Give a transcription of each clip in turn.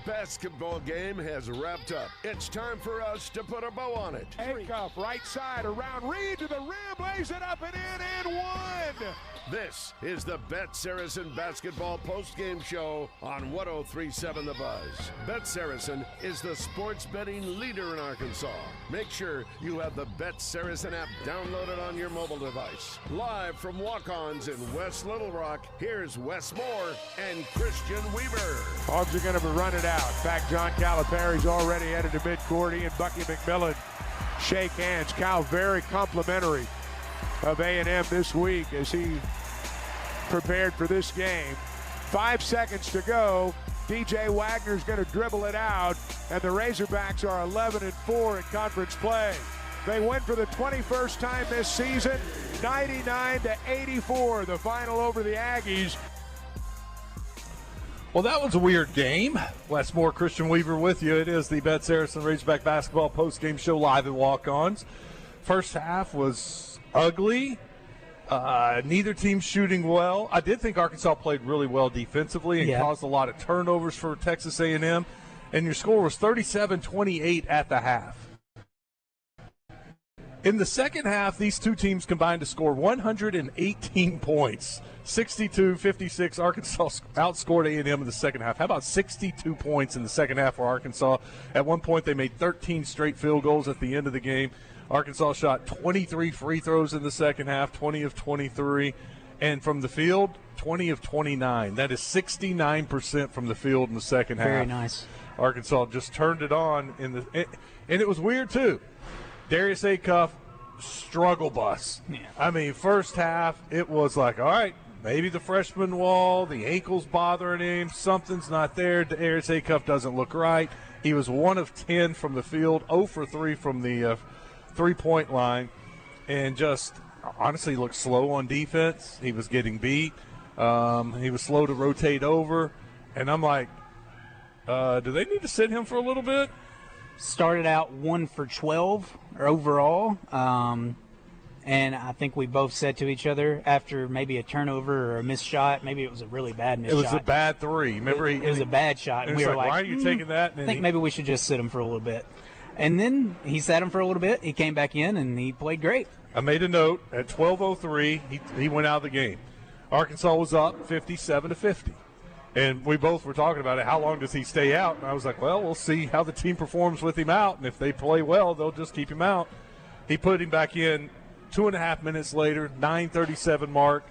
basketball game has wrapped up. It's time for us to put a bow on it. Handcuff, right side, around Reed to the rim, lays it up and in, and one. This is the Bet Saracen Basketball Postgame Show on 103.7 The Buzz. Bet Saracen is the sports betting leader in Arkansas. Make sure you have the Bet Saracen app downloaded on your mobile device. Live from Walk-Ons in West Little Rock, here's Wess Moore and Christian Weaver. Hogs are going to be running out. In fact, John Calipari's already headed to midcourt. He and Bucky McMillan shake hands. Cal very complimentary of A&M this week as he prepared for this game. 5 seconds to go. DJ Wagner's going to dribble it out, and the Razorbacks are 11-4 in conference play. They win for the 21st time this season, 99-84, the final over the Aggies. Well, that was a weird game. Wes Moore, Christian Weaver with you. It is the Bet Saracen Razorback Basketball Postgame Show live at Walk-Ons. First half was ugly. Neither team shooting well. I did think Arkansas played really well defensively and caused a lot of turnovers for Texas A&M. And your score was 37-28 at the half. In the second half, these two teams combined to score 118 points. 62-56, Arkansas outscored A&M in the second half. How about 62 points in the second half for Arkansas? At one point, they made 13 straight field goals at the end of the game. Arkansas shot 23 free throws in the second half, 20 of 23. And from the field, 20 of 29. That is 69% from the field in the second half. Very nice. Arkansas just turned it on. And it was weird, too. Darius Acuff, struggle bus. Yeah. I mean, first half, it was like, all right, maybe the freshman wall, the ankle's bothering him, something's not there. Darius Acuff doesn't look right. He was 1 of 10 from the field, 0 for 3 from the three-point line, and just honestly looked slow on defense. He was getting beat. He was slow to rotate over. And I'm like, do they need to sit him for a little bit? Started out 1 for 12 overall, and I think we both said to each other after maybe a turnover or a missed shot, maybe it was a really bad missed shot. It was a bad three. Remember, it was a bad shot. And we were like, why are you taking that? And I think maybe we should just sit him for a little bit. And then he sat him for a little bit. He came back in, and he played great. I made a note. At 12:03, he went out of the game. Arkansas was up 57-50. And we both were talking about it. How long does he stay out? And I was like, well, we'll see how the team performs with him out. And if they play well, they'll just keep him out. He put him back in 2.5 minutes later, 9:37 mark,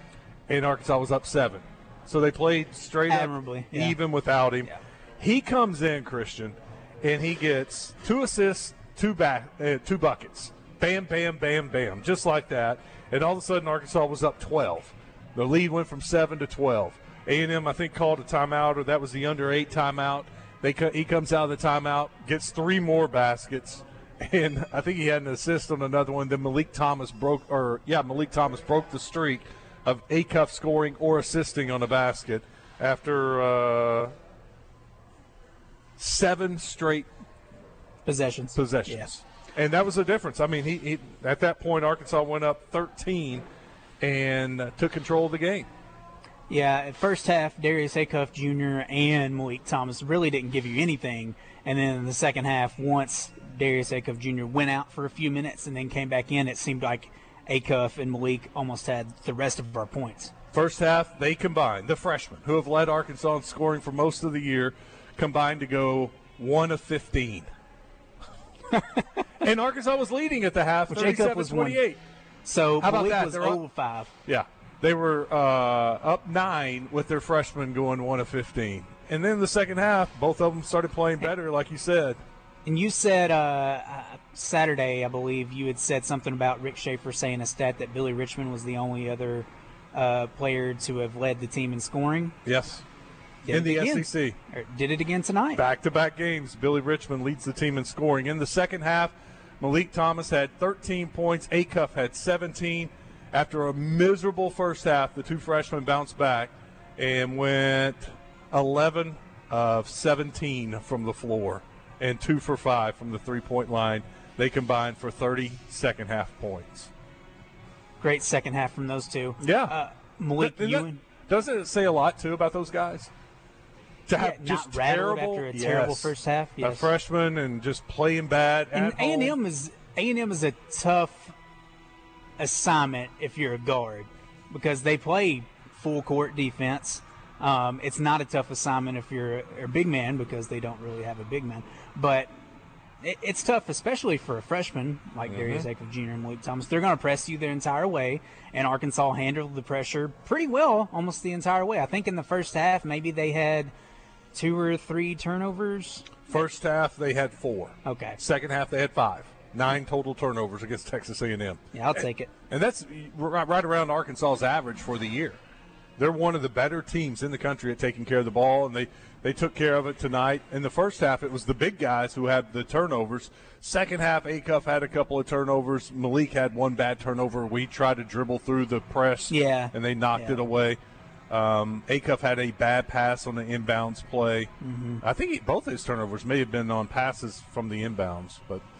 and Arkansas was up 7. So they played straight admirably, up, even without him. Yeah. He comes in, Christian, and he gets 2 assists, 2 buckets. Bam, bam, bam, bam, just like that. And all of a sudden, Arkansas was up 12. The lead went from 7 to 12. A&M, I think, called a timeout, or that was the under 8 timeout. He comes out of the timeout, gets 3 more baskets, and I think he had an assist on another one. Then Malik Thomas broke the streak of Acuff scoring or assisting on a basket after 7 straight possessions. Yes. And that was the difference. I mean, he at that point, Arkansas went up 13 and took control of the game. Yeah, at first half, Darius Acuff Jr. and Malik Thomas really didn't give you anything. And then in the second half, once Darius Acuff Jr. went out for a few minutes and then came back in, it seemed like Acuff and Malik almost had the rest of our points. First half, they combined. The freshmen, who have led Arkansas in scoring for most of the year, combined to go 1 of 15. And Arkansas was leading at the half, 37-28. So how about Malik that? was 0 of 5. Yeah. They were up 9 with their freshmen going 1 of 15. And then in the second half, both of them started playing better, like you said. And you said Saturday, I believe, you had said something about Rick Schaefer saying a stat that Billy Richmond was the only other player to have led the team in scoring. Yes. In the SEC. Did it again tonight. Back-to-back games, Billy Richmond leads the team in scoring. In the second half, Malik Thomas had 13 points. Acuff had 17. After a miserable first half, the 2 freshmen bounced back and went 11 of 17 from the floor and 2 for 5 from the three-point line. They combined for 30 second-half points. Great second half from those two. Yeah. Malik Ewing. Doesn't it say a lot, too, about those guys? to have not just rattled terrible after a terrible first half. A Yes. freshman and just playing bad. And at home. A&M is a tough assignment if you're a guard because they play full court defense. It's not a tough assignment if you're a big man because they don't really have a big man. But it's tough, especially for a freshman like Darius Acuff Jr. and Malik Thomas. They're going to press you their entire way, and Arkansas handled the pressure pretty well almost the entire way. I think in the first half maybe they had 2 or 3 turnovers. First half they had 4. Okay. Second half they had 5. 9 total turnovers against Texas A&M. Yeah, I'll take it. And that's right around Arkansas's average for the year. They're one of the better teams in the country at taking care of the ball, and they took care of it tonight. In the first half, it was the big guys who had the turnovers. Second half, Acuff had a couple of turnovers. Malik had 1 bad turnover. We tried to dribble through the press, and they knocked it away. Acuff had a bad pass on the inbounds play. I think both his turnovers may have been on passes from the inbounds,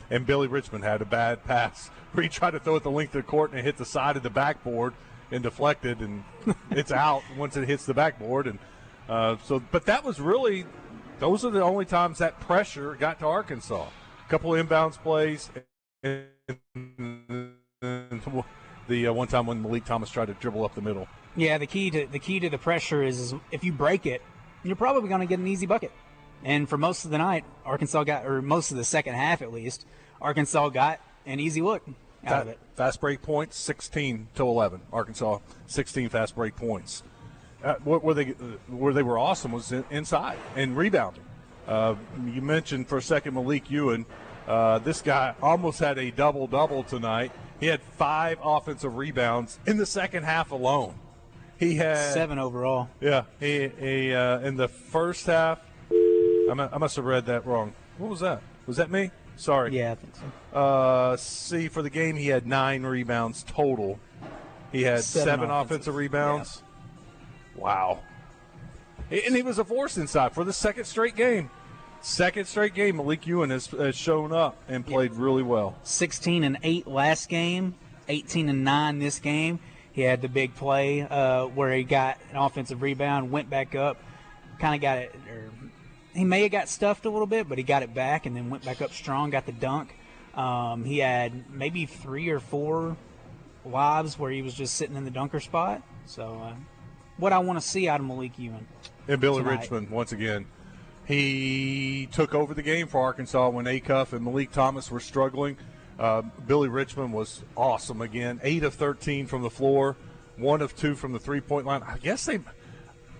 and Billy Richmond had a bad pass where he tried to throw it the length of the court and it hit the side of the backboard and deflected, and it's out once it hits the backboard. And but that was really, those are the only times that pressure got to Arkansas. A couple of inbounds plays, and the one time when Malik Thomas tried to dribble up the middle. Yeah, the key to the pressure is if you break it, you're probably going to get an easy bucket. And for most of the night, most of the second half at least, Arkansas got an easy look out of it. Fast break points, 16-11. Arkansas, 16 fast break points. Where they were awesome was inside and rebounding. You mentioned for a second Malik Ewan. This guy almost had a double-double tonight. He had 5 offensive rebounds in the second half alone. He had 7 overall. Yeah, he in the first half. I must have read that wrong. What was that? Was that me? Sorry. Yeah, I think so. See, for the game, he had 9 rebounds total. He had 7 offensive rebounds. Yeah. Wow. And he was a force inside for the second straight game. Malik Ewan has shown up and played really well. 16-8 last game, 18-9 this game. He had the big play where he got an offensive rebound, went back up, kind of got it. He may have got stuffed a little bit, but he got it back and then went back up strong, got the dunk. He had maybe 3 or 4 lobs where he was just sitting in the dunker spot. So what I want to see out of Malik Ewan. And Billy tonight. Richmond, once again. He took over the game for Arkansas when Acuff and Malik Thomas were struggling. Billy Richmond was awesome again. 8 of 13 from the floor, 1 of 2 from the three-point line.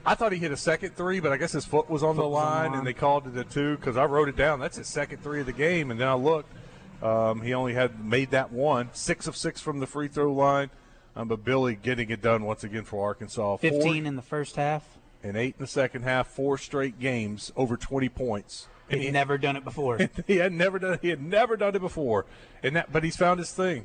I thought he hit a second 3, but I guess his foot was on the line, and they called it a 2 because I wrote it down. That's his second 3 of the game, and then I looked. He only had made that 1. 6 of 6 from the free throw line, but Billy getting it done once again for Arkansas. 15 in the first half. And 8 in the second half, 4 straight games, over 20 points. And he'd never done it before. He had never done it before. But he's found his thing.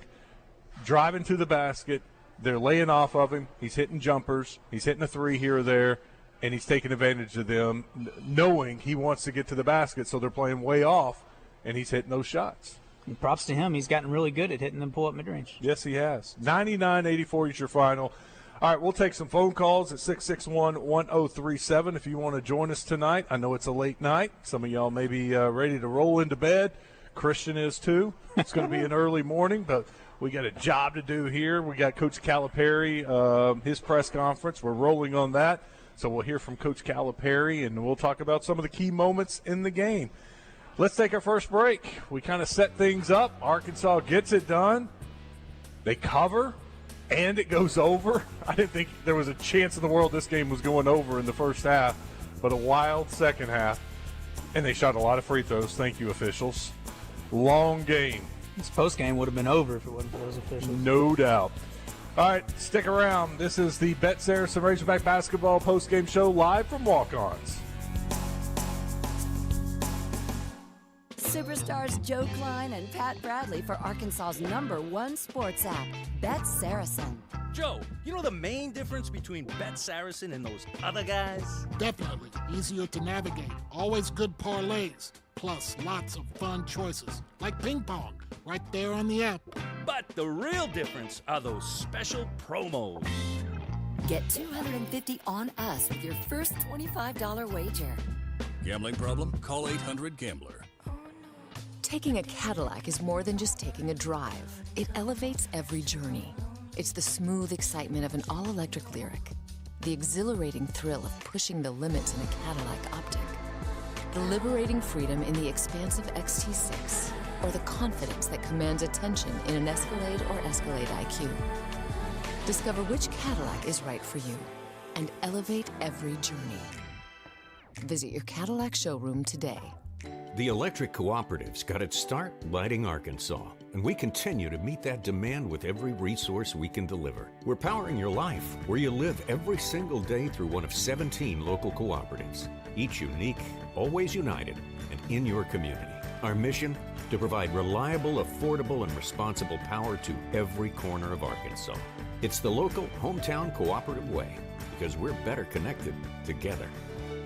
Driving to the basket, they're laying off of him. He's hitting jumpers. He's hitting a 3 here or there, and he's taking advantage of them, knowing he wants to get to the basket, so they're playing way off, and he's hitting those shots. And props to him. He's gotten really good at hitting them pull-up mid-range. Yes, he has. 99-84 is your final. All right, we'll take some phone calls at 661-1037 if you want to join us tonight. I know it's a late night. Some of y'all may be ready to roll into bed. Christian is too. It's going to be an early morning, but we got a job to do here. We got Coach Calipari, his press conference. We're rolling on that. So we'll hear from Coach Calipari, and we'll talk about some of the key moments in the game. Let's take our first break. We kind of set things up. Arkansas gets it done. They cover. And it goes over. I didn't think there was a chance in the world this game was going over in the first half, but a wild second half. And they shot a lot of free throws. Thank you, officials. Long game. This postgame would have been over if it wasn't for those officials. No doubt. All right, stick around. This is the Bet Saracen Razorback Basketball postgame show live from Walk-Ons. Superstars Joe Klein and Pat Bradley for Arkansas's #1 sports app, Bet Saracen. Joe, you know the main difference between Bet Saracen and those other guys? Definitely. Easier to navigate. Always good parlays. Plus, lots of fun choices. Like ping pong. Right there on the app. But the real difference are those special promos. Get $250 on us with your first $25 wager. Gambling problem? Call 800-GAMBLER. Taking a Cadillac is more than just taking a drive. It elevates every journey. It's the smooth excitement of an all-electric Lyriq, the exhilarating thrill of pushing the limits in a Cadillac Optic, the liberating freedom in the expansive XT6, or the confidence that commands attention in an Escalade or Escalade IQ. Discover which Cadillac is right for you and elevate every journey. Visit your Cadillac showroom today. The electric cooperatives got its start lighting Arkansas, and we continue to meet that demand with every resource we can deliver. We're powering your life where you live every single day through one of 17 local cooperatives, each unique, always united, and in your community. Our mission? To provide reliable, affordable, and responsible power to every corner of Arkansas. It's the local hometown cooperative way, because we're better connected together.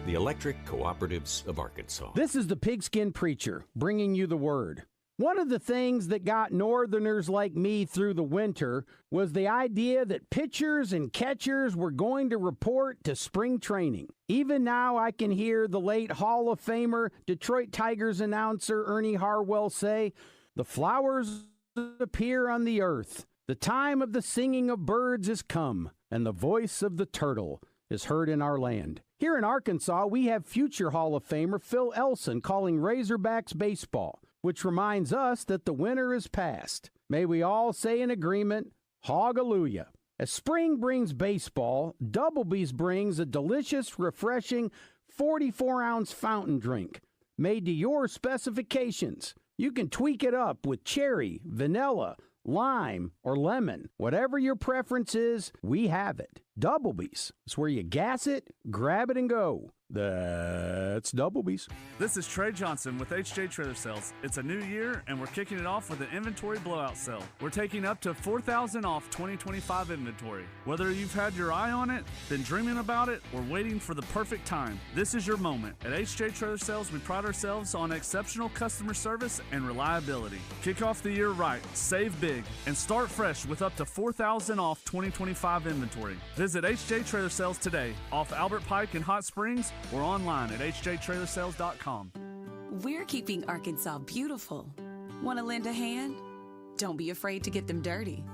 The Electric Cooperatives of Arkansas. This is the Pigskin Preacher, bringing you the word. One of the things that got Northerners like me through the winter was the idea that pitchers and catchers were going to report to spring training. Even now, I can hear the late Hall of Famer, Detroit Tigers announcer Ernie Harwell say, "The flowers appear on the earth. The time of the singing of birds is come, and the voice of the turtle is heard in our land." Here in Arkansas, we have future Hall of Famer Phil Elson calling Razorbacks baseball, which reminds us that the winter is past. May we all say in agreement, Hallelujah. As spring brings baseball, Doublebees brings a delicious, refreshing 44-ounce fountain drink made to your specifications. You can tweak it up with cherry, vanilla, lime, or lemon. Whatever your preference is, we have it. Doublebees. It's where you gas it, grab it, and go. That's Doublebees. This is Trey Johnson with HJ Trailer Sales. It's a new year, and we're kicking it off with an inventory blowout sale. We're taking up to $4,000 off 2025 inventory. Whether you've had your eye on it, been dreaming about it, or waiting for the perfect time, this is your moment. At HJ Trailer Sales, we pride ourselves on exceptional customer service and reliability. Kick off the year right, save big, and start fresh with up to $4,000 off 2025 inventory. Visit HJ Trailer Sales today, off Albert Pike in Hot Springs, or online at hjtrailersales.com. We're keeping Arkansas beautiful. Want to lend a hand? Don't be afraid to get them dirty.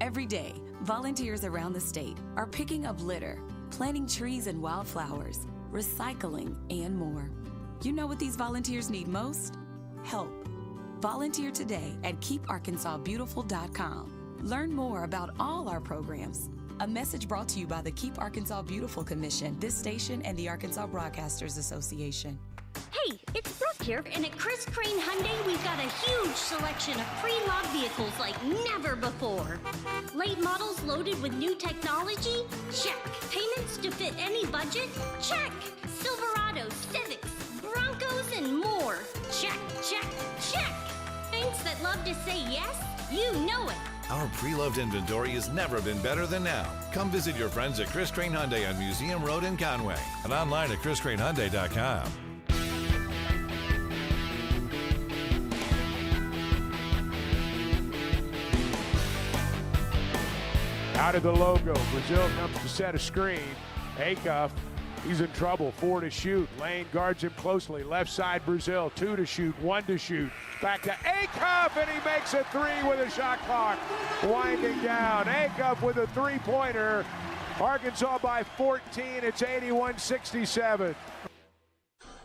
Every day, volunteers around the state are picking up litter, planting trees and wildflowers, recycling, and more. You know what these volunteers need most? Help. Volunteer today at keeparkansasbeautiful.com. Learn more about all our programs. A message brought to you by the Keep Arkansas Beautiful Commission, this station, and the Arkansas Broadcasters Association. Hey, it's Brooke here, and at Chris Crane Hyundai, we've got a huge selection of pre-loved vehicles like never before. Late models loaded with new technology? Check. Payments to fit any budget? Check. Silverados, Civics, Broncos, and more. Check, check, check. Banks that love to say yes? You know it. Our pre-loved inventory has never been better than now. Come visit your friends at Chris Crane Hyundai on Museum Road in Conway and online at chriscranehyundai.com. Out of the logo, Brazil comes to set a screen. Acuff, he's in trouble. 4 to shoot. Lane guards him closely. Left side, Brazil. 2 to shoot. 1 to shoot. Back to Acuff, and he makes a 3 with a shot clock winding down. Acuff with a three-pointer. Arkansas by 14. It's 81-67.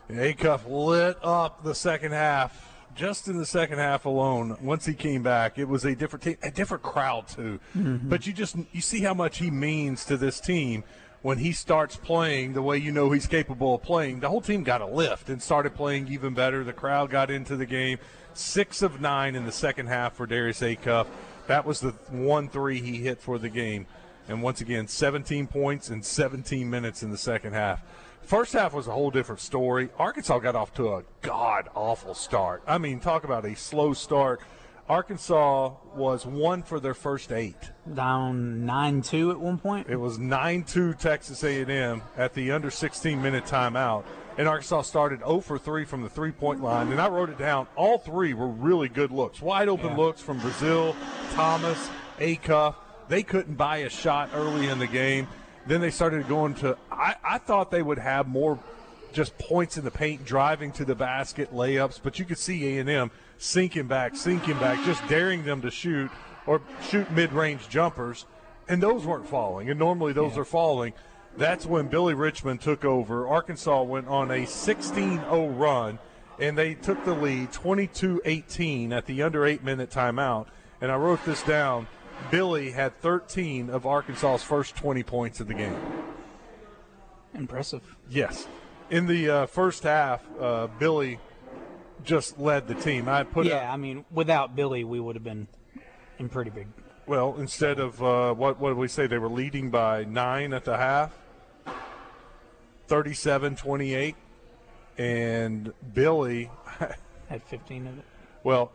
Acuff lit up the second half. Just in the second half alone, once he came back, it was a different team, a different crowd too. Mm-hmm. But you see how much he means to this team. When he starts playing the way you know he's capable of playing, the whole team got a lift and started playing even better. The crowd got into the game. 6 of 9 in the second half for Darius Acuff. That was the 1-3 he hit for the game. And once again, 17 points in 17 minutes in the second half. First half was a whole different story. Arkansas got off to a god-awful start. I mean, talk about a slow start. Arkansas was 1 for their first 8. Down 9-2 at one point? It was 9-2 Texas A&M at the under 16-minute timeout. And Arkansas started 0 for 3 from the three-point line. And I wrote it down. All 3 were really good looks. Wide-open looks from Brazil, Thomas, Acuff. They couldn't buy a shot early in the game. Then they started going to – I thought they would have more just points in the paint, driving to the basket, layups. But you could see A&M sinking back, just daring them to shoot or shoot mid-range jumpers, and those weren't falling. And normally those are falling. That's when Billy Richmond took over. Arkansas went on a 16-0 run, and they took the lead 22-18 at the under 8-minute timeout. And I wrote this down. Billy had 13 of Arkansas's first 20 points of the game. Impressive. Yes. In the first half, Billy just led the team. I mean, without Billy, we would have been in pretty big. Well, instead of, what did we say? They were leading by 9 at the half, 37-28. And Billy had 15 of it. Well,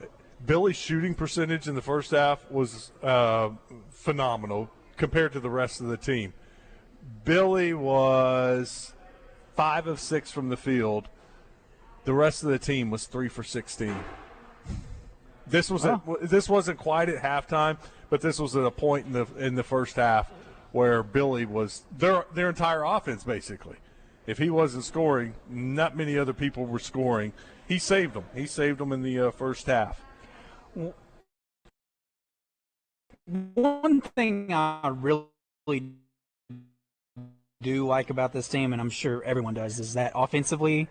Billy's shooting percentage in the first half was phenomenal compared to the rest of the team. Billy was 5 of 6 from the field. The rest of the team was 3 for 16. This wasn't quite at halftime, but this was at a point in the first half where Billy was their entire offense basically. If he wasn't scoring, not many other people were scoring. He saved them. He saved them in the first half. One thing I really do like about this team, and I'm sure everyone does, is that offensively,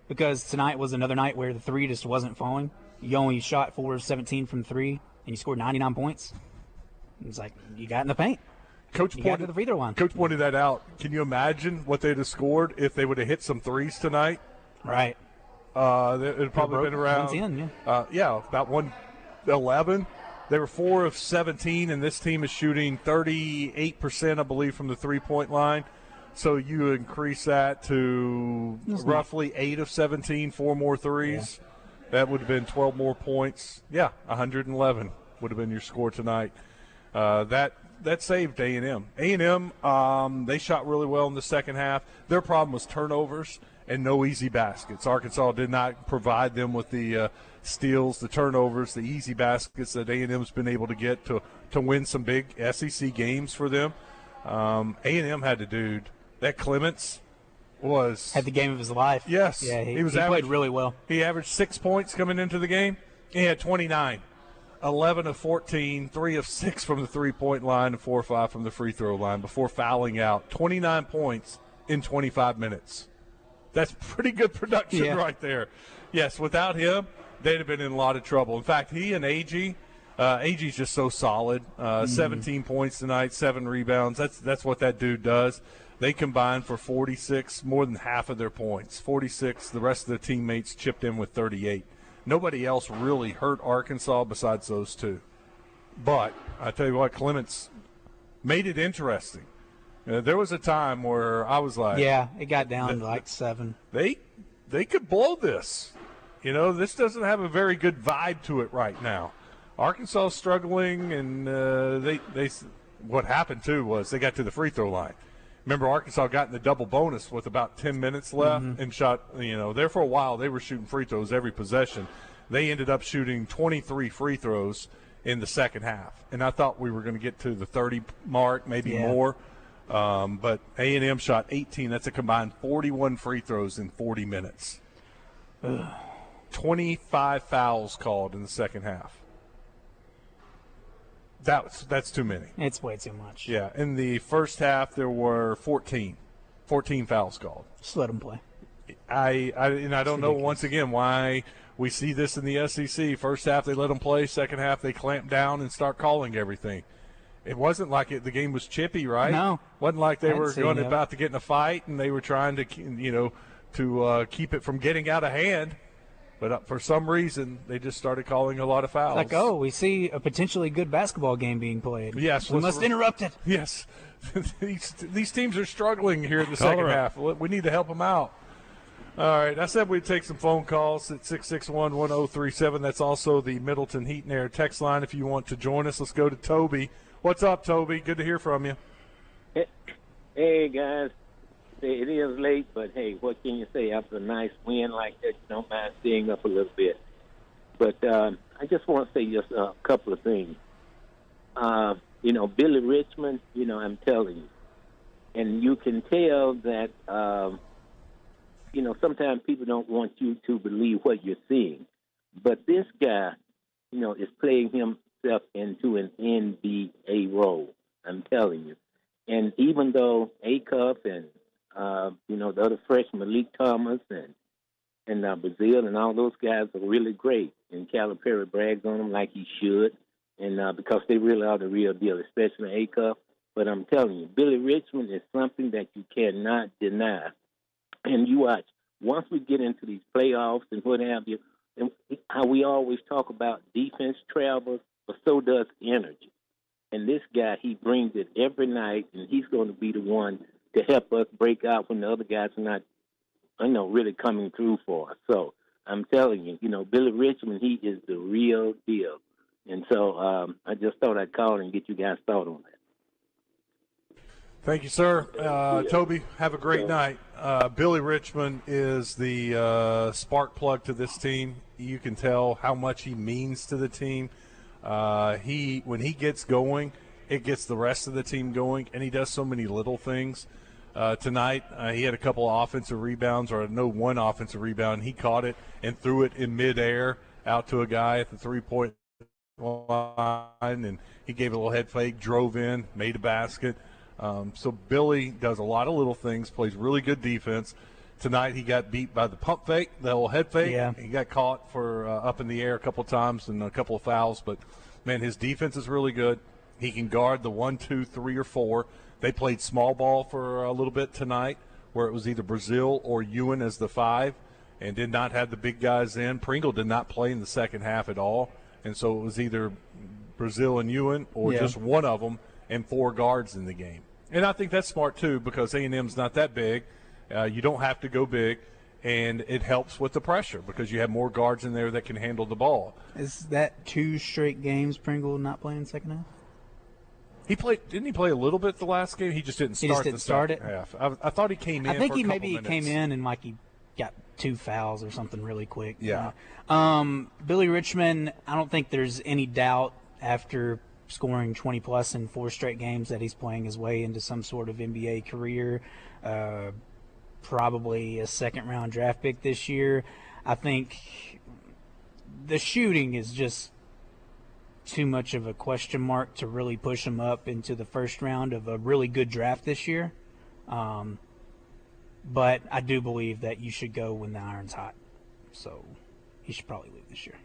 because tonight was another night where the three just wasn't falling. You only shot 4 of 17 from 3, and you scored 99 points. It's like you got in the paint. Coach got to the free throw line. Coach pointed that out. Can you imagine what they'd have scored if they would have hit some threes tonight? Right. It would probably been around 110, about 111. They were 4 of 17, and this team is shooting 38%, I believe, from the three-point line. So you increase that to roughly 8 of 17, 4 more threes. Yeah. That would have been 12 more points. 111 would have been your score tonight. That saved A&M. A&M, they shot really well in the second half. Their problem was turnovers and no easy baskets. Arkansas did not provide them with the steals, the turnovers, the easy baskets that A&M's been able to get to win some big SEC games for them. A&M had the dude. That Clements had the game of his life. Yes. Yeah, he played really well. He averaged 6 points coming into the game. He had 29. 11 of 14, 3 of 6 from the three-point line, and 4 or 5 from the free throw line before fouling out. 29 points in 25 minutes. That's pretty good production right there. Yes, without him, they'd have been in a lot of trouble. In fact, he and AG's just so solid. 17 points tonight, 7 rebounds. That's what that dude does. They combined for 46, more than half of their points. 46, the rest of their teammates chipped in with 38. Nobody else really hurt Arkansas besides those two. But I tell you what, Clements made it interesting. There was a time where I was like, it got down to like 7. They could blow this. This doesn't have a very good vibe to it right now. Arkansas is struggling, and what happened too was they got to the free throw line. Remember, Arkansas got in the double bonus with about 10 minutes left and shot, there for a while they were shooting free throws every possession. They ended up shooting 23 free throws in the second half. And I thought we were going to get to the 30 mark, maybe more. But A&M shot 18. That's a combined 41 free throws in 40 minutes. 25 fouls called in the second half. That's too many. It's way too much. Yeah, in the first half there were 14 fouls called. Just let them play. I don't know once again why we see this in the SEC. First half they let them play. Second half they clamp down and start calling everything. It wasn't like the game was chippy, right? No, wasn't like they were about to get in a fight and they were trying to keep it from getting out of hand. But for some reason, they just started calling a lot of fouls. It's like, we see a potentially good basketball game being played. Yes. We must interrupt it. Yes. These teams are struggling here in the second half. We need to help them out. All right. I said we'd take some phone calls at 661-1037. That's also the Middleton Heat and Air text line if you want to join us. Let's go to Toby. What's up, Toby? Good to hear from you. Hey, guys. It is late, but hey, what can you say? After a nice win like that, you don't mind staying up a little bit. But I just want to say just a couple of things. Billy Richmond, I'm telling you. And you can tell that sometimes people don't want you to believe what you're seeing. But this guy, is playing himself into an NBA role, I'm telling you. And even though Acuff and, the other freshman, Malik Thomas and Brazil and all those guys are really great, and Calipari brags on them like he should, and because they really are the real deal, especially Acuff. But I'm telling you, Billy Richmond is something that you cannot deny. And you watch, once we get into these playoffs and what have you, and how we always talk about defense travels, but so does energy. And this guy, he brings it every night, and he's going to be the one to help us break out when the other guys are not, really coming through for us. So I'm telling you, Billy Richmond, he is the real deal. And so I just thought I'd call and get you guys' thought on that. Thank you, sir. Toby, have a great night. Billy Richmond is the spark plug to this team. You can tell how much he means to the team. When he gets going, it gets the rest of the team going, and he does so many little things. Tonight, he had a couple of offensive rebounds, one offensive rebound. He caught it and threw it in midair out to a guy at the three-point line, and he gave a little head fake, drove in, made a basket. So Billy does a lot of little things, plays really good defense. Tonight he got beat by the pump fake, the whole head fake. Yeah. He got caught for up in the air a couple of times and a couple of fouls. But, man, his defense is really good. He can guard the 1, 2, 3, or 4. They played small ball for a little bit tonight where it was either Brazil or Ewan as the 5 and did not have the big guys in. Pringle did not play in the second half at all. And so it was either Brazil and Ewan or just one of them and 4 guards in the game. And I think that's smart, too, because A&M's not that big. You don't have to go big, and it helps with the pressure because you have more guards in there that can handle the ball. Is that 2 straight games Pringle not playing second half? Didn't he play a little bit the last game? He just didn't start the second half. I thought he came in I think for a couple he minutes. came in and he got 2 fouls or something really quick. Yeah. Billy Richmond, I don't think there's any doubt after scoring 20-plus in 4 straight games that he's playing his way into some sort of NBA career, probably a second-round draft pick this year. I think the shooting is just too much of a question mark to really push him up into the first round of a really good draft this year. But I do believe that you should go when the iron's hot. So he should probably leave this year.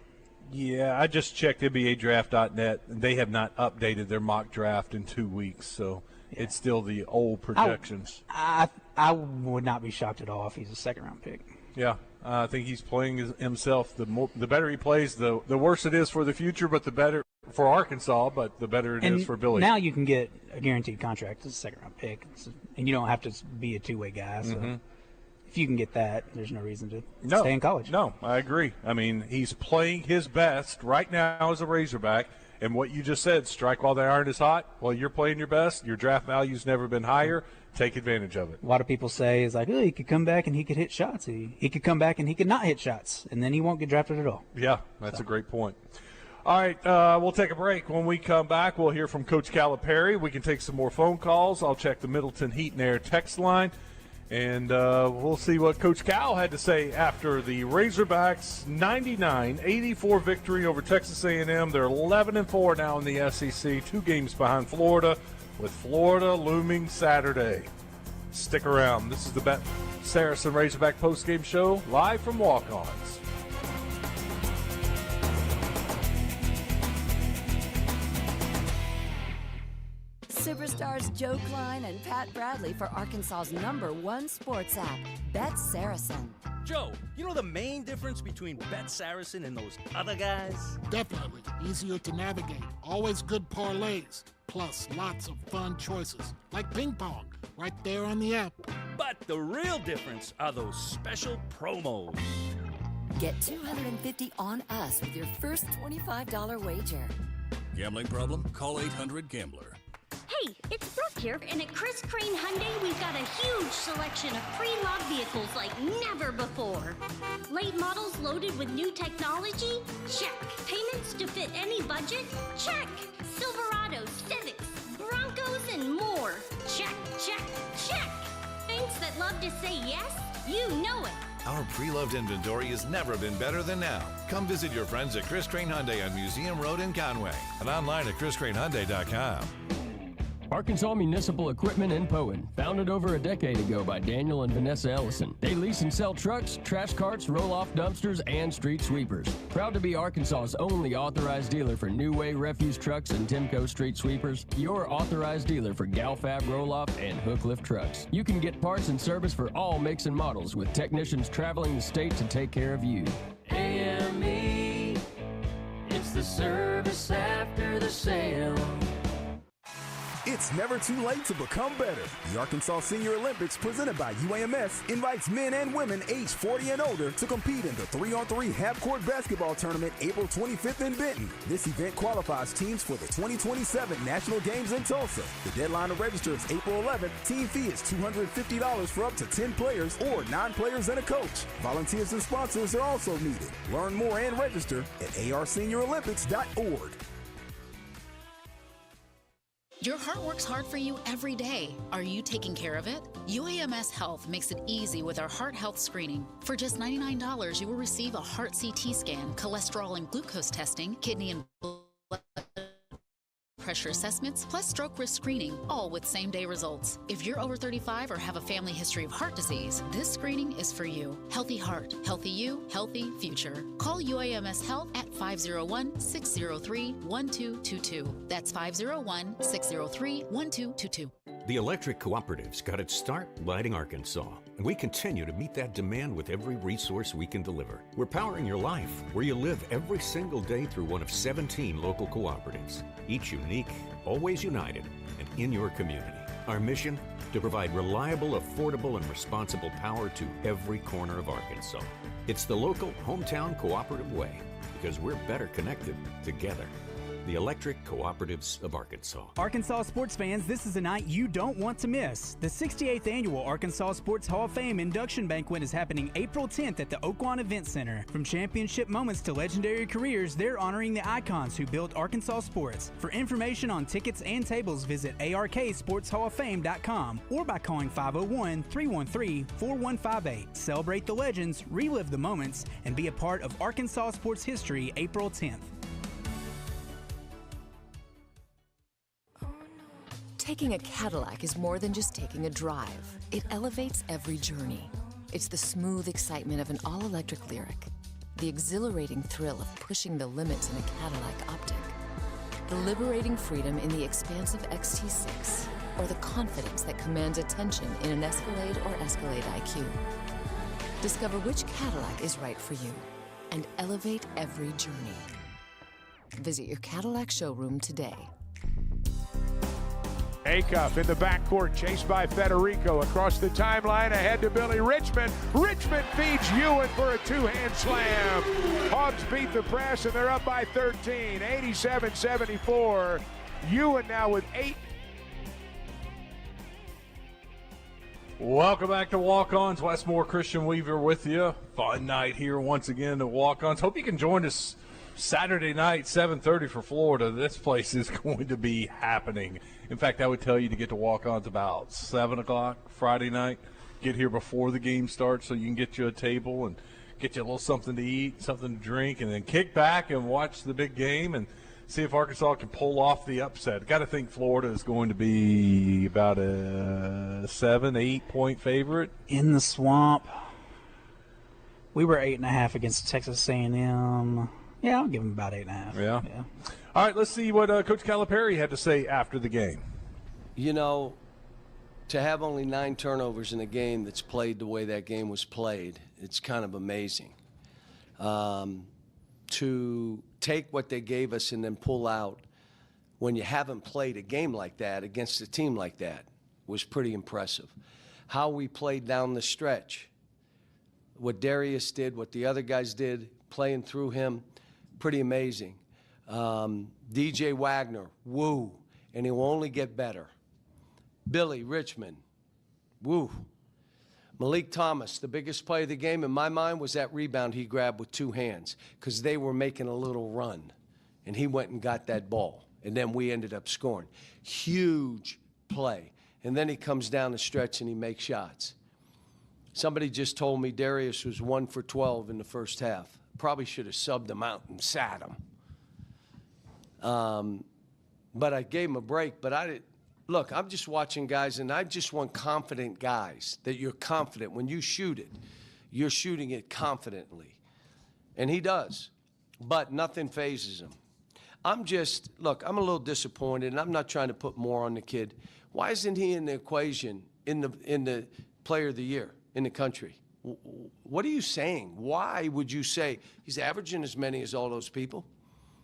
Yeah, I just checked NBADraft.net, and they have not updated their mock draft in 2 weeks, so it's still the old projections. I would not be shocked at all if he's a second-round pick. Yeah, I think he's playing himself. The better he plays, the worse it is for the future, but the better for Arkansas, but the better it is for Billy. Now you can get a guaranteed contract as a second-round pick, and you don't have to be a two-way guy, so if you can get that, there's no reason to stay in college. No, I agree. I mean, he's playing his best right now as a Razorback, and what you just said, strike while the iron is hot. Well, you're playing your best. Your draft value's never been higher. Take advantage of it. A lot of people say is he could come back and he could hit shots. He could come back and he could not hit shots, and then he won't get drafted at all. Yeah, that's a great point. All right, we'll take a break. When we come back, we'll hear from Coach Calipari. We can take some more phone calls. I'll check the Middleton Heat and Air text line. And we'll see what Coach Cal had to say after the Razorbacks' 99-84 victory over Texas A&M. They're 11-4 now in the SEC, 2 games behind Florida, with Florida looming Saturday. Stick around. This is the Bet Saracen Razorback postgame show, live from Walk-Ons. Superstars Joe Klein and Pat Bradley for Arkansas's #1 sports app, Bet Saracen. Joe, you know the main difference between Bet Saracen and those other guys? Definitely. Easier to navigate. Always good parlays. Plus lots of fun choices. Like ping pong. Right there on the app. But the real difference are those special promos. Get $250 on us with your first $25 wager. Gambling problem? Call 800-GAMBLER. Hey, it's Brooke here, and at Chris Crane Hyundai, we've got a huge selection of pre-loved vehicles like never before. Late models loaded with new technology? Check. Payments to fit any budget? Check. Silverados, Civics, Broncos, and more. Check, check, check. Saints that love to say yes? You know it. Our pre-loved inventory has never been better than now. Come visit your friends at Chris Crane Hyundai on Museum Road in Conway and online at chriscranehyundai.com. Arkansas Municipal Equipment in Poen, founded over a decade ago by Daniel and Vanessa Ellison. They lease and sell trucks, trash carts, roll-off dumpsters, and street sweepers. Proud to be Arkansas's only authorized dealer for New Way refuse trucks and Timco street sweepers. Your authorized dealer for Galfab roll-off and hook lift trucks. You can get parts and service for all makes and models with technicians traveling the state to take care of you. AME, it's the service after the sale. It's never too late to become better. The Arkansas Senior Olympics, presented by UAMS, invites men and women aged 40 and older to compete in the 3-on-3 half-court basketball tournament April 25th in Benton. This event qualifies teams for the 2027 National Games in Tulsa. The deadline to register is April 11th. Team fee is $250 for up to 10 players or 9 players and a coach. Volunteers and sponsors are also needed. Learn more and register at arseniorolympics.org. Your heart works hard for you every day. Are you taking care of it? UAMS Health makes it easy with our heart health screening. For just $99, you will receive a heart CT scan, cholesterol and glucose testing, kidney and blood pressure assessments, plus stroke risk screening, all with same-day results. If you're over 35 or have a family history of heart disease, this screening is for you. Healthy heart, healthy you, healthy future. Call UAMS Health at 501-603-1222. That's 501-603-1222. The electric cooperatives got its start lighting Arkansas, and we continue to meet that demand with every resource we can deliver. We're powering your life where you live every single day through one of 17 local cooperatives, each unique, always united, and in your community. Our mission? To provide reliable, affordable, and responsible power to every corner of Arkansas. It's the local hometown cooperative way, because we're better connected together. The Electric Cooperatives of Arkansas. Arkansas sports fans, this is a night you don't want to miss. The 68th Annual Arkansas Sports Hall of Fame Induction Banquet is happening April 10th at the Oaklawn Event Center. From championship moments to legendary careers, they're honoring the icons who built Arkansas sports. For information on tickets and tables, visit arksportshalloffame.com or by calling 501-313-4158. Celebrate the legends, relive the moments, and be a part of Arkansas sports history April 10th. Taking a Cadillac is more than just taking a drive. It elevates every journey. It's the smooth excitement of an all-electric Lyriq, the exhilarating thrill of pushing the limits in a Cadillac Optic, the liberating freedom in the expansive XT6, or the confidence that commands attention in an Escalade or Escalade IQ. Discover which Cadillac is right for you and elevate every journey. Visit your Cadillac showroom today. Acuff in the backcourt, chased by Federico. Across the timeline, ahead to Billy Richmond. Richmond feeds Ewan for a two-hand slam. Hogs beat the press, and they're up by 13, 87-74. Ewan now with 8. Welcome back to Walk-Ons. Wes Moore, Christian Weaver with you. Fun night here once again to Walk-Ons. Hope you can join us Saturday night, 7:30 for Florida. This place is going to be happening. In fact, I would tell you to get to Walk-Ons about 7 o'clock Friday night. Get here before the game starts so you can get you a table and get you a little something to eat, something to drink, and then kick back and watch the big game and see if Arkansas can pull off the upset. Got to think Florida is going to be about a 7-8 point favorite. In the swamp. We were 8.5 against Texas A&M. Yeah, I'll give him about 8.5. Yeah. All right, let's see what Coach Calipari had to say after the game. You know, to have only 9 turnovers in a game that's played the way that game was played, it's kind of amazing. To take what they gave us and then pull out when you haven't played a game like that against a team like that was pretty impressive. How we played down the stretch, what Darius did, what the other guys did, playing through him, pretty amazing. DJ Wagner, woo, and he will only get better. Billy Richmond, woo. Malik Thomas, the biggest play of the game in my mind was that rebound he grabbed with 2 hands because they were making a little run, and he went and got that ball, and then we ended up scoring. Huge play. And then he comes down the stretch and he makes shots. Somebody just told me Darius was 1 for 12 in the first half. Probably should have subbed him out and sat him. But I gave him a break. But I didn't. Look, I'm just watching guys, and I just want confident guys, that you're confident. When you shoot it, you're shooting it confidently. And he does. But nothing phases him. I'm a little disappointed, and I'm not trying to put more on the kid. Why isn't he in the equation in the player of the year in the country? What are you saying? Why would you say he's averaging as many as all those people?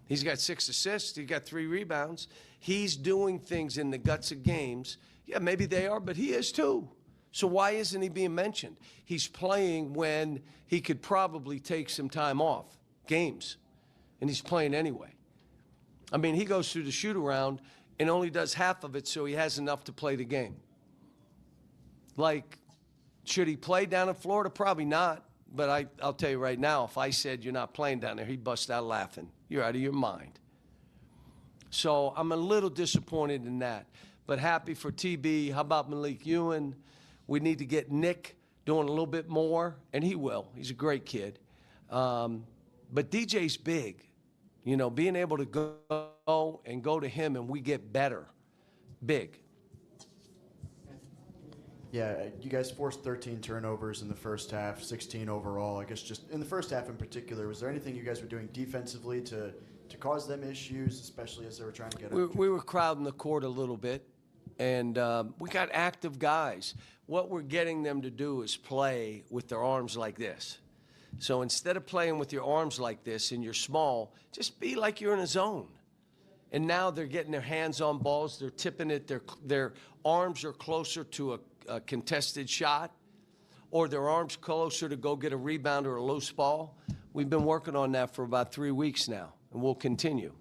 He's got 6 assists. He got 3 rebounds. He's doing things in the guts of games. Yeah, maybe they are, but he is too. So why isn't he being mentioned? He's playing when he could probably take some time off games, and he's playing anyway. I mean, he goes through the shoot-around and only does half of it so he has enough to play the game. Like, should he play down in Florida? Probably not. But I'll tell you right now, if I said you're not playing down there, he'd bust out laughing. You're out of your mind. So I'm a little disappointed in that. But happy for TB. How about Malik Ewan? We need to get Nick doing a little bit more, and he will. He's a great kid. But DJ's big. You know, being able to go to him and we get better. Big. Yeah, you guys forced 13 turnovers in the first half, 16 overall. I guess just in the first half in particular, was there anything you guys were doing defensively to cause them issues, especially as they were trying to get up? We were crowding the court a little bit, and we got active guys. What we're getting them to do is play with their arms like this. So instead of playing with your arms like this and you're small, just be like you're in a zone. And now they're getting their hands on balls. They're tipping it. Their arms are closer to a contested shot, or their arms closer to go get a rebound or a loose ball. We've been working on that for about 3 weeks now, and we'll continue.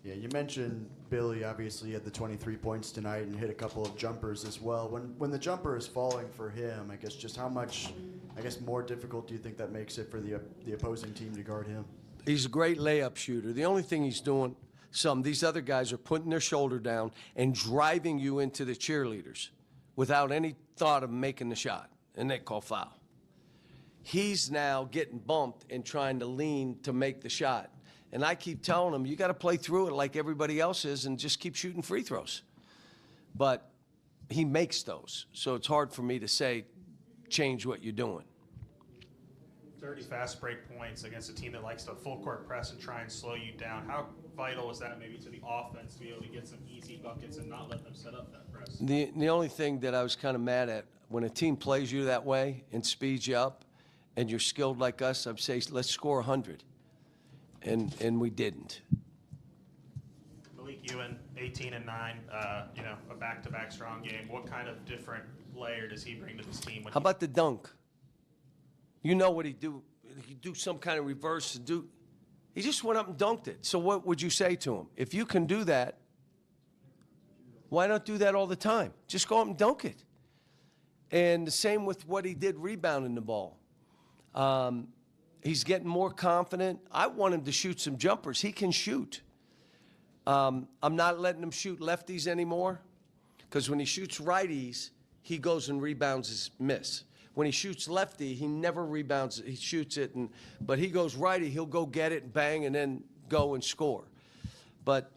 Yeah, you mentioned Billy obviously had the 23 points tonight and hit a couple of jumpers as well. When the jumper is falling for him, I guess just how much, more difficult do you think that makes it for the opposing team to guard him? He's a great layup shooter. The only thing he's doing, these other guys are putting their shoulder down and driving you into the cheerleaders without any thought of making the shot, and they call foul. He's now getting bumped and trying to lean to make the shot. And I keep telling him, you got to play through it like everybody else is and just keep shooting free throws. But he makes those, so it's hard for me to say, change what you're doing. 30 fast break points against a team that likes to full court press and try and slow you down. How vital is that maybe to the offense to be able to get some easy buckets and not let them set up that press? The only thing that I was kind of mad at, when a team plays you that way and speeds you up and you're skilled like us, I'd say, let's score 100. And we didn't. Malik Ewan, 18 and 9, a back-to-back strong game. What kind of different layer does he bring to this team? How about the dunk? You know what he do? He do some kind of reverse. He just went up and dunked it. So what would you say to him? If you can do that, why not do that all the time? Just go up and dunk it. And the same with what he did rebounding the ball. He's getting more confident. I want him to shoot some jumpers. He can shoot. I'm not letting him shoot lefties anymore, because when he shoots righties, he goes and rebounds his miss. When he shoots lefty, he never rebounds. He shoots it, but he goes righty, he'll go get it and bang and then go and score. But,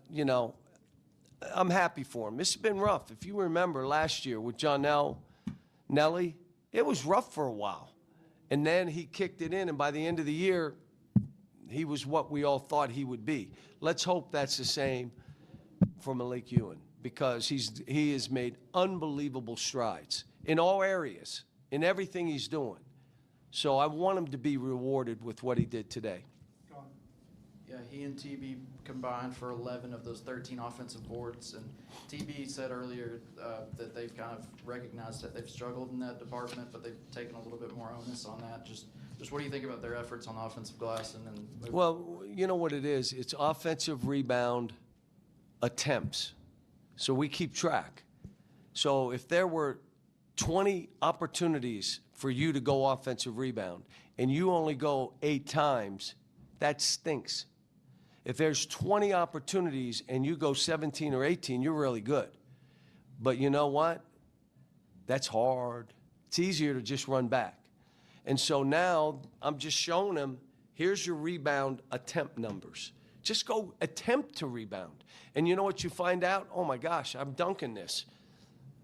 I'm happy for him. This has been rough. If you remember last year with Nelly, it was rough for a while. And then he kicked it in, and by the end of the year, he was what we all thought he would be. Let's hope that's the same for Malik Ewan, because he has made unbelievable strides in all areas, in everything he's doing. So I want him to be rewarded with what he did today. Yeah, he and TB combined for 11 of those 13 offensive boards. And TB said earlier that they've kind of recognized that they've struggled in that department, but they've taken a little bit more onus on that. Just what do you think about their efforts on the offensive glass? Well, you know what it is? It's offensive rebound attempts. So we keep track. So if there were 20 opportunities for you to go offensive rebound and you only go 8 times, that stinks. If there's 20 opportunities and you go 17 or 18, you're really good. But you know what? That's hard. It's easier to just run back. And so now I'm just showing him, here's your rebound attempt numbers. Just go attempt to rebound. And you know what you find out? Oh my gosh, I'm dunking this.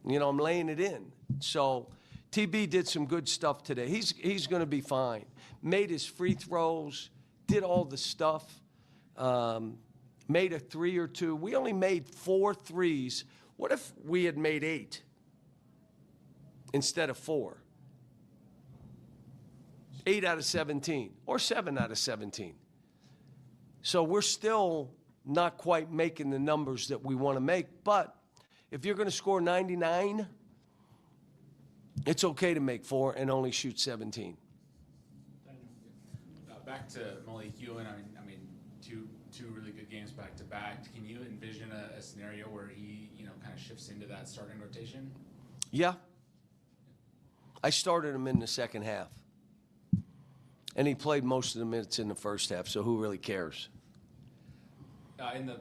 You know, I'm laying it in. So TB did some good stuff today. He's going to be fine. Made his free throws, did all the stuff, made a 3 or 2. We only made 4 threes. What if we had made 8 instead of 4? 8 out of 17 or 7 out of 17. So we're still not quite making the numbers that we want to make. But if you're going to score 99, it's okay to make 4 and only shoot 17. Back to Malik Ewan. I mean, two really good games back to back. Can you envision a scenario where he, kind of shifts into that starting rotation? Yeah. I started him in the second half. And he played most of the minutes in the first half, so who really cares? In the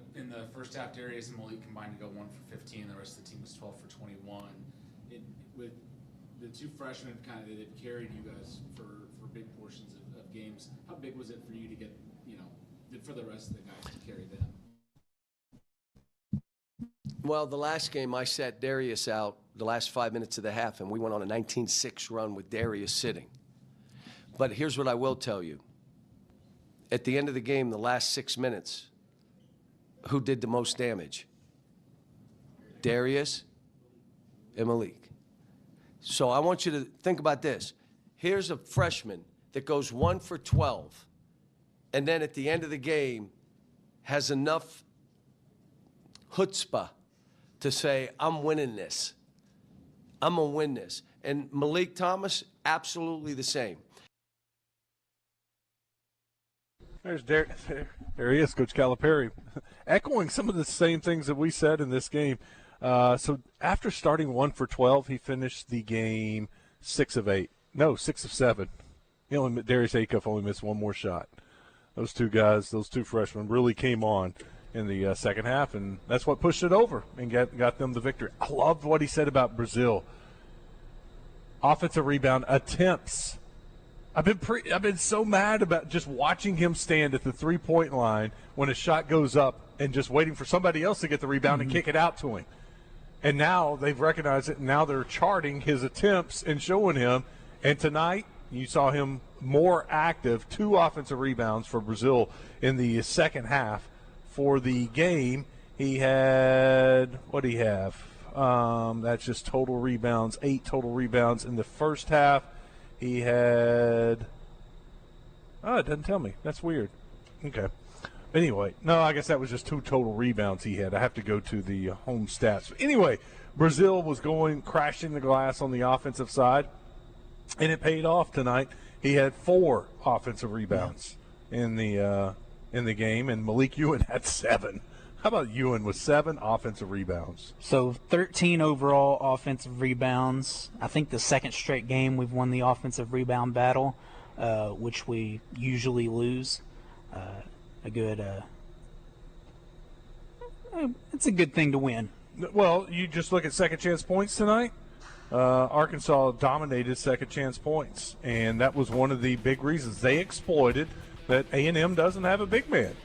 first half, Darius and Malik combined to go 1 for 15. The rest of the team was 12 for 21. With the 2 freshmen kind of that carried you guys for big portions of games, how big was it for you to get, for the rest of the guys to carry them? Well, the last game I sat Darius out the last 5 minutes of the half, and we went on a 19-6 run with Darius sitting. But here's what I will tell you. At the end of the game, the last 6 minutes, who did the most damage? Darius and Malik. So I want you to think about this. Here's a freshman that goes 1 for 12, and then at the end of the game has enough chutzpah to say, I'm winning this. I'm going to win this. And Malik Thomas, absolutely the same. There he is, Coach Calipari, echoing some of the same things that we said in this game. So after starting 1 for 12, he finished the game 6 of 8. No, 6 of 7. Darius Acuff only missed 1 more shot. Those 2 guys, those 2 freshmen, really came on in the second half, and that's what pushed it over and got them the victory. I loved what he said about Brazil. Offensive rebound attempts. I've been so mad about just watching him stand at the 3-point line when a shot goes up and just waiting for somebody else to get the rebound and kick it out to him. And now they've recognized it, and now they're charting his attempts and showing him. And tonight you saw him more active, 2 offensive rebounds for Brazil in the second half. For the game, he had, what did he have? That's just total rebounds, 8 total rebounds in the first half. He had, it doesn't tell me. That's weird. Okay. Anyway, no, I guess that was just 2 total rebounds he had. I have to go to the home stats. But anyway, Brazil was crashing the glass on the offensive side, and it paid off tonight. He had 4 offensive rebounds in the game, and Malik Ewan had 7. How about Ewan with 7 offensive rebounds? So 13 overall offensive rebounds. I think the second straight game we've won the offensive rebound battle, which we usually lose. It's a good thing to win. Well, you just look at second chance points tonight. Arkansas dominated second chance points, and that was one of the big reasons. They exploited that A&M doesn't have a big man.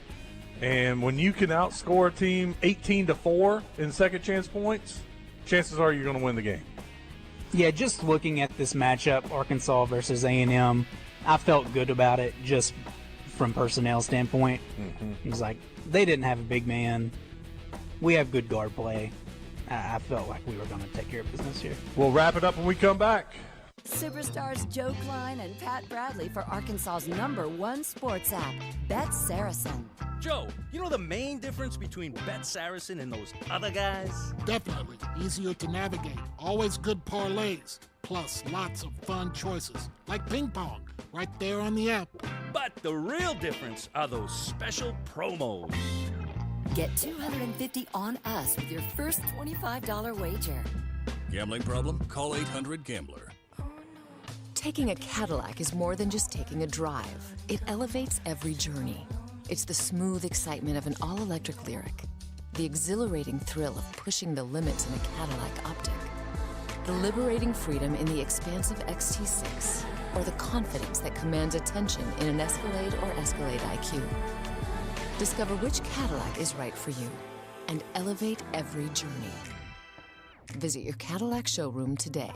And when you can outscore a team 18-4 in second chance points, chances are you're going to win the game. Yeah, just looking at this matchup, Arkansas versus A&M, I felt good about it just from personnel standpoint. It was like they didn't have a big man. We have good guard play. I felt like we were going to take care of business here. We'll wrap it up when we come back. Superstars Joe Klein and Pat Bradley for Arkansas's #1 sports app, Bet Saracen. Joe, you know the main difference between Bet Saracen and those other guys? Definitely. Easier to navigate. Always good parlays. Plus lots of fun choices. Like ping pong. Right there on the app. But the real difference are those special promos. Get $250 on us with your first $25 wager. Gambling problem? Call 800-GAMBLER. Taking a Cadillac is more than just taking a drive. It elevates every journey. It's the smooth excitement of an all-electric Lyric, the exhilarating thrill of pushing the limits in a Cadillac Optic, The liberating freedom in the expansive XT6, or the confidence that commands attention in an Escalade or Escalade IQ. Discover which Cadillac is right for you and elevate every journey. Visit your Cadillac showroom today.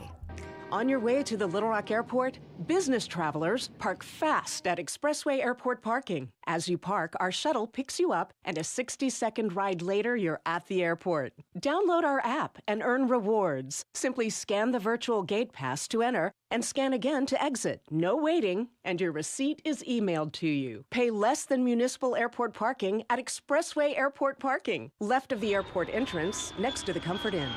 On your way to the Little Rock Airport, business travelers park fast at Expressway Airport parking. As you park, our shuttle picks you up, and a 60-second ride later, you're at the airport. Download our app and earn rewards. Simply scan the virtual gate pass to enter and scan again to exit. No waiting, and your receipt is emailed to you. Pay less than municipal airport parking at Expressway Airport parking, left of the airport entrance, next to the Comfort Inn.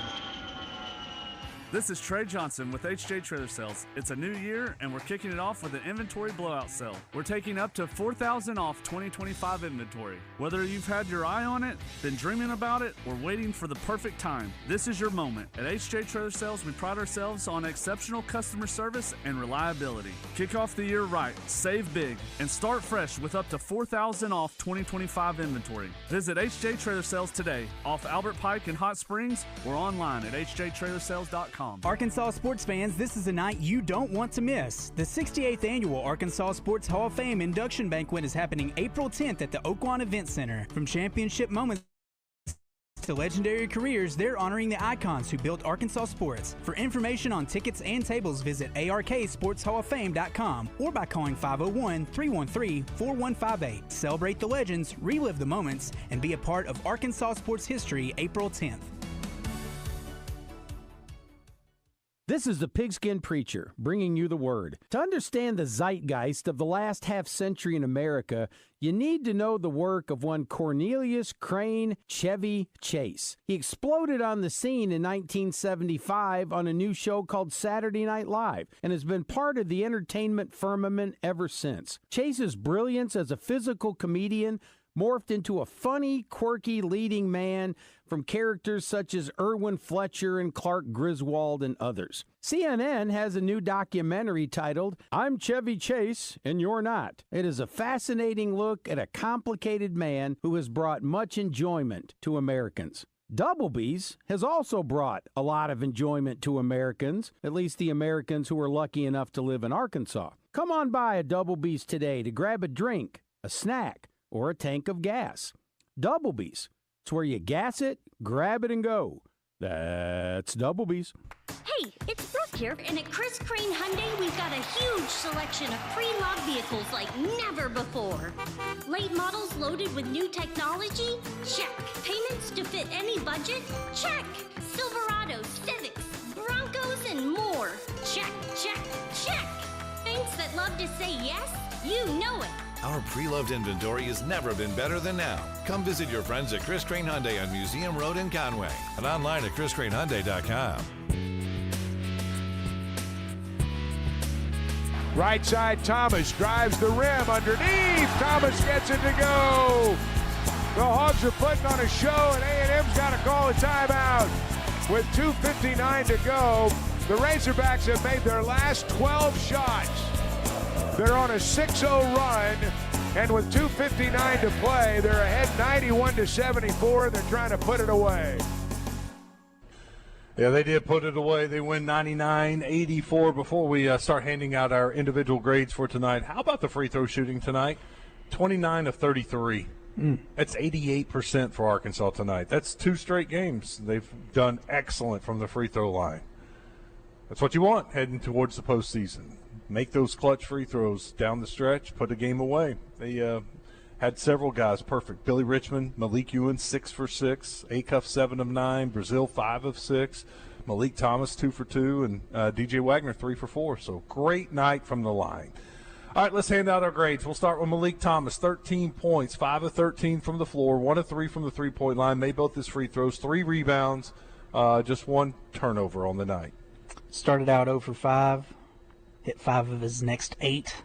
This is Trey Johnson with HJ Trailer Sales. It's a new year, and we're kicking it off with an inventory blowout sale. We're taking up to $4,000 off 2025 inventory. Whether you've had your eye on it, been dreaming about it, or waiting for the perfect time, this is your moment. At HJ Trailer Sales, we pride ourselves on exceptional customer service and reliability. Kick off the year right, save big, and start fresh with up to $4,000 off 2025 inventory. Visit HJ Trailer Sales today, off Albert Pike in Hot Springs, or online at hjtrailersales.com. Arkansas sports fans, this is a night you don't want to miss. The 68th Annual Arkansas Sports Hall of Fame Induction Banquet is happening April 10th at the Oaklawn Event Center. From championship moments to legendary careers, they're honoring the icons who built Arkansas sports. For information on tickets and tables, visit arksportshalloffame.com or by calling 501-313-4158. Celebrate the legends, relive the moments, and be a part of Arkansas sports history April 10th. This is the Pigskin Preacher, bringing you the word. To understand the zeitgeist of the last half-century in America, you need to know the work of one Cornelius Crane Chevy Chase. He exploded on the scene in 1975 on a new show called Saturday Night Live and has been part of the entertainment firmament ever since. Chase's brilliance as a physical comedian morphed into a funny, quirky leading man from characters such as Irwin Fletcher and Clark Griswold and others. CNN has a new documentary titled, I'm Chevy Chase and You're Not. It is a fascinating look at a complicated man who has brought much enjoyment to Americans. Doublebee's has also brought a lot of enjoyment to Americans, at least the Americans who are lucky enough to live in Arkansas. Come on by a Doublebee's today to grab a drink, a snack, or a tank of gas. Doublebee's. It's where you gas it, grab it, and go. That's Doublebee's. Hey, it's Brooke here, and at Chris Crane Hyundai, we've got a huge selection of pre-log vehicles like never before. Late models loaded with new technology? Check. Payments to fit any budget? Check. Silverados, Civics, Broncos, and more. Check, check, check. Banks that love to say yes? You know it. Our pre-loved inventory has never been better than now. Come visit your friends at Chris Crane Hyundai on Museum Road in Conway and online at chriscranehyundai.com. Right side, Thomas drives the rim underneath. Thomas gets it to go. The Hogs are putting on a show, and A&M's got to call a timeout. With 2:59 to go, the Razorbacks have made their last 12 shots. They're on a 6-0 run, and with 2:59 to play, they're ahead 91-74. They're trying to put it away. Yeah, they did put it away. They win 99-84. Before we start handing out our individual grades for tonight, how about the free throw shooting tonight? 29 of 33. That's 88% for Arkansas tonight. That's 2 straight games. They've done excellent from the free throw line. That's what you want heading towards the postseason. Make those clutch free throws down the stretch, put a game away. They had several guys perfect. Billy Richmond, Malik Ewan, 6 for 6. Acuff, 7 of 9. Brazil, 5 of 6. Malik Thomas, 2 for 2. And DJ Wagner, 3 for 4. So great night from the line. All right, let's hand out our grades. We'll start with Malik Thomas, 13 points, 5 of 13 from the floor, 1 of 3 from the three-point line, made both his free throws, 3 rebounds, just 1 turnover on the night. Started out 0 for 5. Hit 5 of his next 8.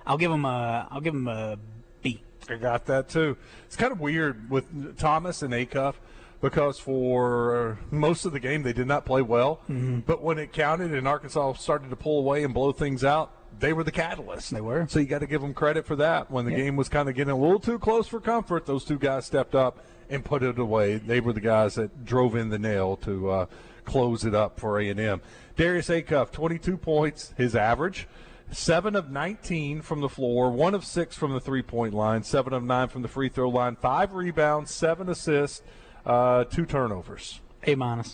I'll give him a B. I got that too. It's kind of weird with Thomas and Acuff because for most of the game they did not play well. Mm-hmm. But when it counted and Arkansas started to pull away and blow things out, they were the catalyst. They were. So you got to give them credit for that. When the game was kind of getting a little too close for comfort, those 2 guys stepped up and put it away. They were the guys that drove in the nail to close it up for A&M. Darius Acuff, 22 points, his average. 7 of 19 from the floor, 1 of 6 from the three-point line, 7 of 9 from the free throw line, 5 rebounds, 7 assists, 2 turnovers. A-.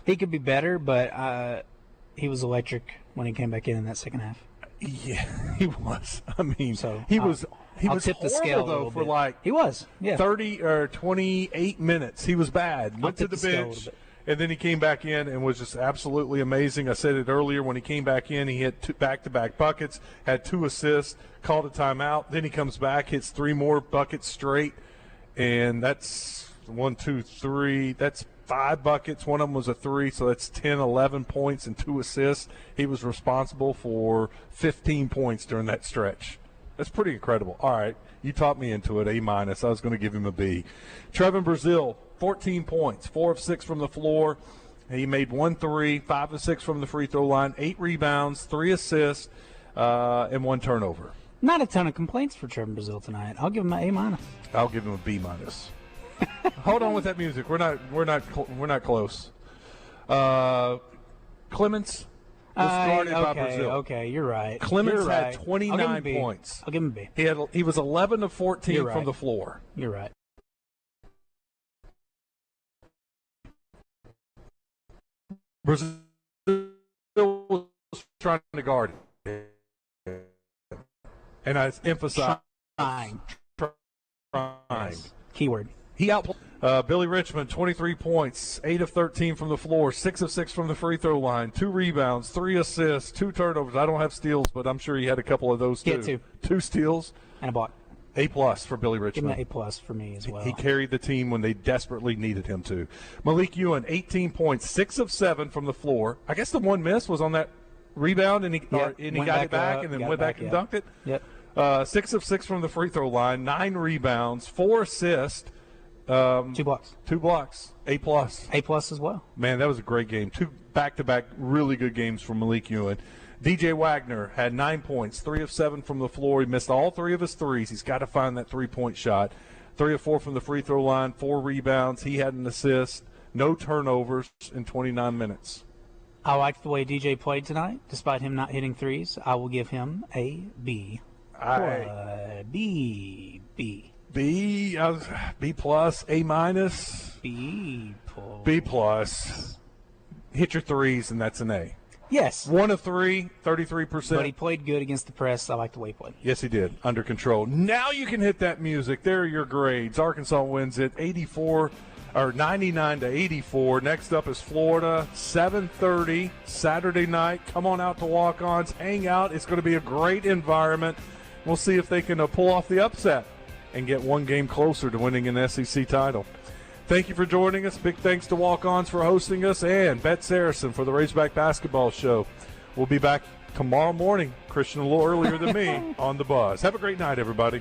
He could be better, but he was electric when he came back in that second half. Yeah, he was. I mean, so he was I'll tip the scale though for bit. like he was 30 or 28 minutes. He was bad. Went to the bench. And then he came back in and was just absolutely amazing. I said it earlier. When he came back in, he hit 2 back-to-back buckets, had 2 assists, called a timeout. Then he comes back, hits 3 more buckets straight, and that's 1, 2, 3. That's 5 buckets. One of them was a 3, so that's 10, 11 points and 2 assists. He was responsible for 15 points during that stretch. That's pretty incredible. All right, you talked me into it, A-. I was going to give him a B. Trevin Brazile, 14 points, 4 of 6 from the floor. He made 1 3, 5 of 6 from the free throw line, 8 rebounds, 3 assists, and 1 turnover. Not a ton of complaints for Trevin Brazile tonight. I'll give him an A-. I'll give him a B-. Hold on with that music. We're not close. Clements was guarded by Brazile. Okay, you're right. Clements you're had right. 29 points. I'll give him a B. He was 11 of 14 You're right. from the floor. You're right. Brazile was trying to guard it. And I emphasize trying. Yes. Keyword. He outplayed Billy Richmond, 23 points, 8 of 13 from the floor, 6 of 6 from the free throw line, 2 rebounds, 3 assists, 2 turnovers. I don't have steals, but I'm sure he had a couple of those too. He had 2. 2 steals. And a block. A+ for Billy Richmond. Give him an A+ for me as well. He carried the team when they desperately needed him to. Malik Ewan, 18 points, 6 of 7 from the floor. I guess the one miss was on that rebound, and he got it back and then went back and dunked it. Yep. 6 of 6 from the free throw line, 9 rebounds, 4 assists. 2 blocks. 2 blocks. A+. A+ as well. Man, that was a great game. 2 back-to-back really good games from Malik Ewan. DJ Wagner had 9 points, 3 of 7 from the floor. He missed all 3 of his threes. He's got to find that 3-point shot. 3 of 4 from the free throw line, 4 rebounds. He had an assist. No turnovers in 29 minutes. I liked the way DJ played tonight, despite him not hitting threes. I will give him a B. B. B+, A-. B+. Hit your threes, and that's an A. Yes. 1 of 3, 33%. But he played good against the press. I like the way he played. Yes, he did. Under control. Now you can hit that music. There are your grades. Arkansas wins it 99 to 84. Next up is Florida, 7:30 Saturday night. Come on out to Walk-Ons. Hang out. It's going to be a great environment. We'll see if they can pull off the upset and get one game closer to winning an SEC title. Thank you for joining us. Big thanks to Walk-Ons for hosting us and Bet Saracen for the Razorback Basketball Show. We'll be back tomorrow morning, Christian a little earlier than me, on The Buzz. Have a great night, everybody.